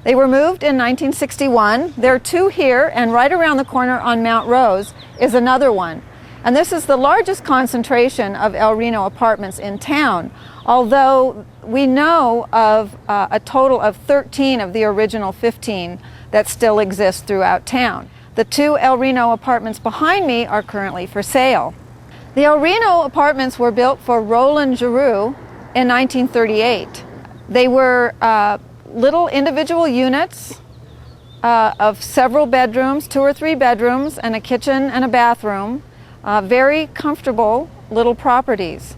They were moved in 1961. There are two here, and right around the corner on Mount Rose is another one. And this is the largest concentration of El Reno apartments in town, although we know of a total of 13 of the original 15 that still exist throughout town. The two El Reno apartments behind me are currently for sale. The El Reno apartments were built for Roland Giroux in 1938. They were little individual units of several bedrooms, 2 or 3 bedrooms, and a kitchen and a bathroom. Very comfortable little properties.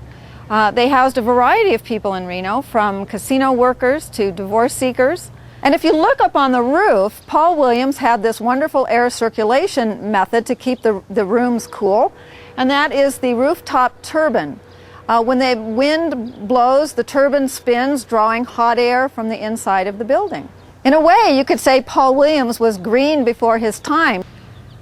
They housed a variety of people in Reno, from casino workers to divorce seekers. And if you look up on the roof, Paul Williams had this wonderful air circulation method to keep the rooms cool, and that is the rooftop turbine. When the wind blows, the turbine spins, drawing hot air from the inside of the building. In a way, you could say Paul Williams was green before his time.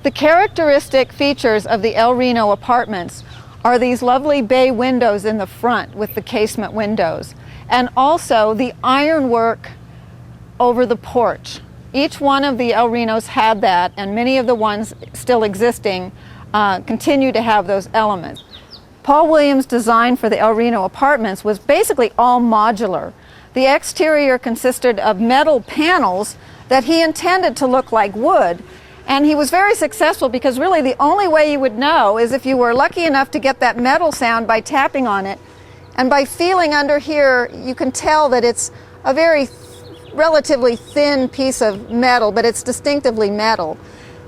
The characteristic features of the El Reno apartments are these lovely bay windows in the front with the casement windows, and also the ironwork over the porch. Each one of the El Renos had that, and many of the ones still existing continue to have those elements. Paul Williams' design for the El Reno apartments was basically all modular. The exterior consisted of metal panels that he intended to look like wood, and he was very successful because really the only way you would know is if you were lucky enough to get that metal sound by tapping on it, and by feeling under here you can tell that it's a very relatively thin piece of metal, but it's distinctively metal.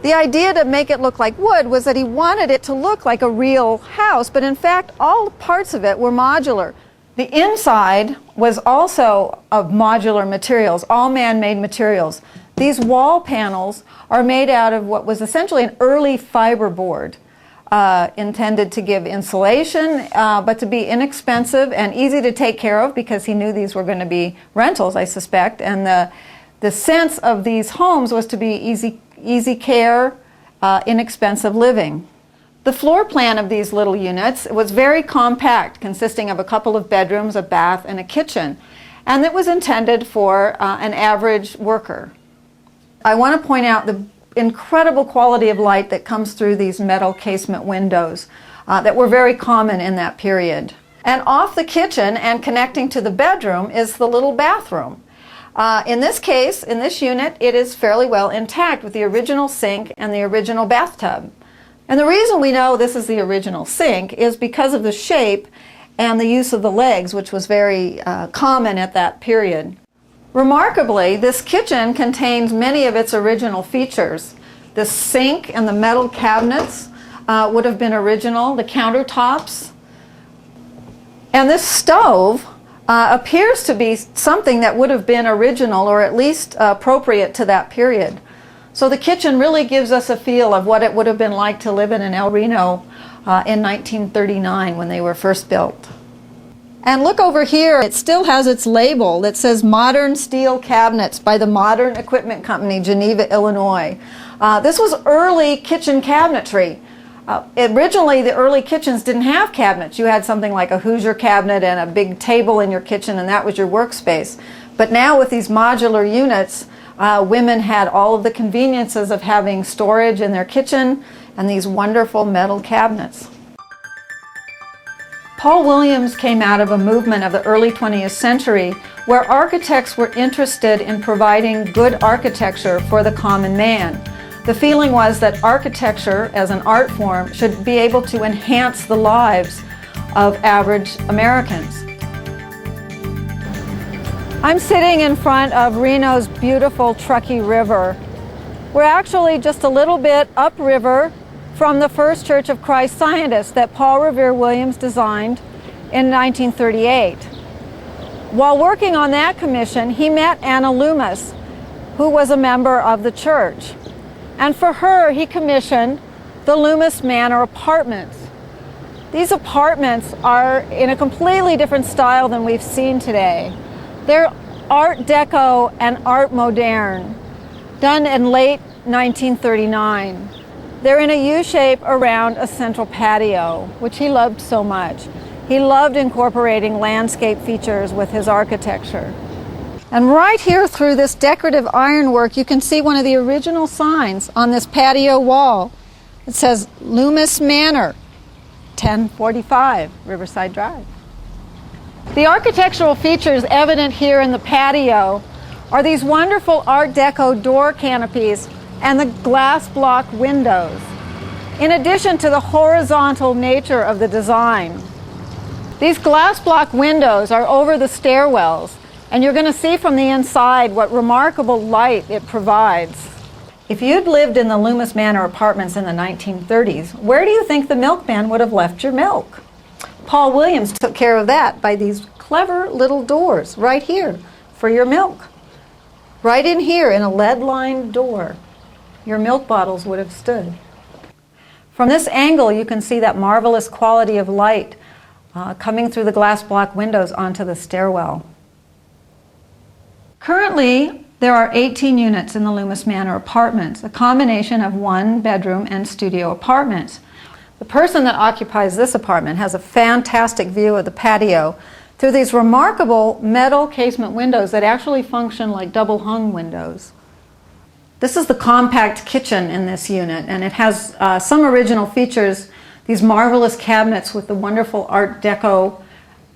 The idea to make it look like wood was that he wanted it to look like a real house, but in fact all parts of it were modular. The inside was also of modular materials, all man-made materials. These wall panels are made out of what was essentially an early fiberboard, intended to give insulation, but to be inexpensive and easy to take care of because he knew these were going to be rentals, I suspect, and the sense of these homes was to be easy care, inexpensive living. The floor plan of these little units was very compact, consisting of a couple of bedrooms, a bath, and a kitchen, and it was intended for an average worker. I want to point out the incredible quality of light that comes through these metal casement windows that were very common in that period. And off the kitchen and connecting to the bedroom is the little bathroom. In this case, in this unit, it is fairly well intact with the original sink and the original bathtub. And the reason we know this is the original sink is because of the shape and the use of the legs, which was very common at that period. Remarkably, this kitchen contains many of its original features. The sink and the metal cabinets would have been original, the countertops. And this stove appears to be something that would have been original or at least appropriate to that period. So the kitchen really gives us a feel of what it would have been like to live in an El Reno in 1939 when they were first built. And look over here, it still has its label that says Modern Steel Cabinets by the Modern Equipment Company, Geneva, Illinois. This was early kitchen cabinetry. Originally, the early kitchens didn't have cabinets. You had something like a Hoosier cabinet and a big table in your kitchen, and that was your workspace. But now with these modular units, women had all of the conveniences of having storage in their kitchen and these wonderful metal cabinets. Paul Williams came out of a movement of the early 20th century where architects were interested in providing good architecture for the common man. The feeling was that architecture as an art form should be able to enhance the lives of average Americans. I'm sitting in front of Reno's beautiful Truckee River. We're actually just a little bit upriver from the first Church of Christ Scientists that Paul Revere Williams designed in 1938. While working on that commission, he met Anna Loomis, who was a member of the church. And for her, he commissioned the Loomis Manor apartments. These apartments are in a completely different style than we've seen today. They're Art Deco and Art Moderne, done in late 1939. They're in a U-shape around a central patio, which he loved so much. He loved incorporating landscape features with his architecture. And right here through this decorative ironwork, you can see one of the original signs on this patio wall. It says Loomis Manor, 1045 Riverside Drive. The architectural features evident here in the patio are these wonderful Art Deco door canopies and the glass block windows, in addition to the horizontal nature of the design. These glass block windows are over the stairwells, and you're going to see from the inside what remarkable light it provides. If you'd lived in the Loomis Manor apartments in the 1930s, where do you think the milkman would have left your milk? Paul Williams took care of that by these clever little doors right here for your milk. Right in here in a lead-lined door, your milk bottles would have stood. From this angle, you can see that marvelous quality of light coming through the glass block windows onto the stairwell. Currently, there are 18 units in the Loomis Manor apartments, a combination of one-bedroom and studio apartments. The person that occupies this apartment has a fantastic view of the patio through these remarkable metal casement windows that actually function like double-hung windows. This is the compact kitchen in this unit, and it has some original features, these marvelous cabinets with the wonderful Art Deco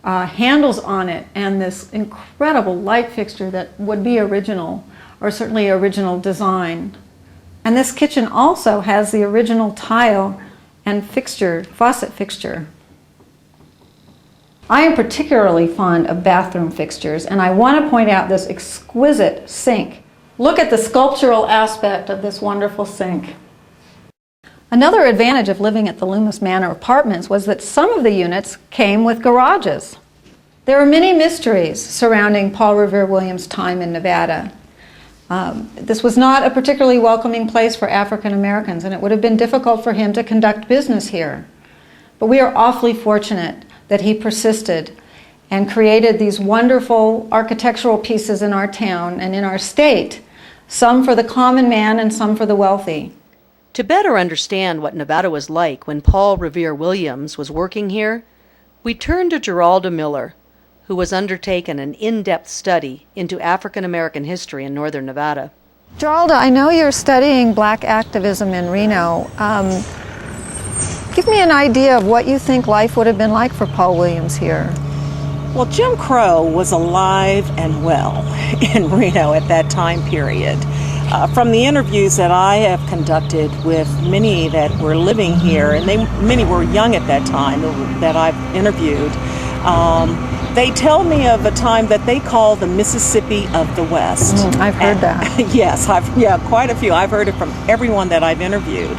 handles on it, and this incredible light fixture that would be original, or certainly original design. And this kitchen also has the original tile and faucet fixture. I am particularly fond of bathroom fixtures, and I want to point out this exquisite sink. Look at the sculptural aspect of this wonderful sink. Another advantage of living at the Loomis Manor apartments was that some of the units came with garages. There are many mysteries surrounding Paul Revere Williams' time in Nevada. This was not a particularly welcoming place for African Americans, and it would have been difficult for him to conduct business here. But we are awfully fortunate that he persisted and created these wonderful architectural pieces in our town and in our state, some for the common man and some for the wealthy. To better understand what Nevada was like when Paul Revere Williams was working here, we turn to Geralda Miller, who has undertaken an in-depth study into African American history in northern Nevada. Geralda, I know you're studying black activism in Reno. Give me an idea of what you think life would have been like for Paul Williams here. Well, Jim Crow was alive and well in Reno at that time period. From the interviews that I have conducted with many that were living here, and many were young at that time that I've interviewed, they tell me of a time that they call the Mississippi of the West. I've heard that. Yes, quite a few. I've heard it from everyone that I've interviewed.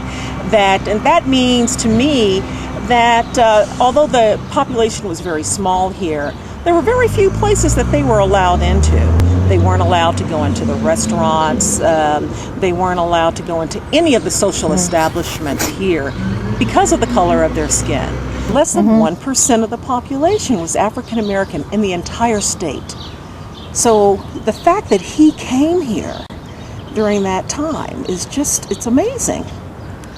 And that means to me that although the population was very small here, there were very few places that they were allowed into. They weren't allowed to go into the restaurants. They weren't allowed to go into any of the social establishments here because of the color of their skin. Less than 1% of the population was African American in the entire state. So the fact that he came here during that time is it's amazing.